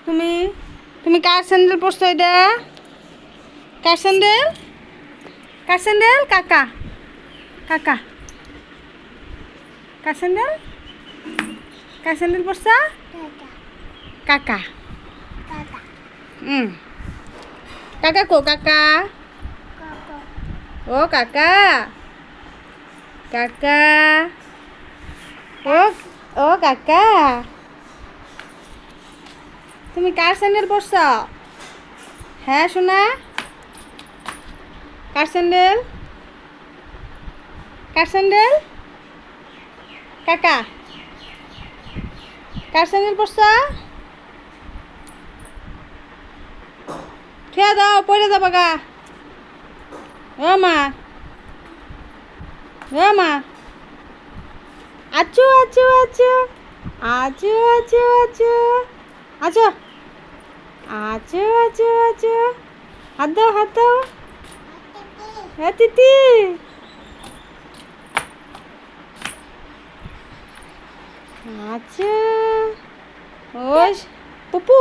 তুমি তুমি কার স্যান্ডেল পরছো এটা? কার স্যান্ডেল? কার স্যান্ডেল? কাকা কাকা কার স্যান্ডেল? কার স্যান্ডেল পরছা? কাকা। কাকা কো কাকা? ও কাকা কাকা ও ও কাকা তুমি কার স্যান্ডেল পরছ? হ্যাঁ শোনা, কার স্যান্ডেল? কার স্যান্ডেল? কাকা কার স্যান্ডেল পরছ? খেয়ে দাও, পড়ে যাবা গা। ও মা, ও মা, আচু আচু আচু আচু আচু আচু আচু আচু আচু আচু হাত দাও, হাত দাও। হ্যাঁ তিতি, আচ্ছা ও পুপু।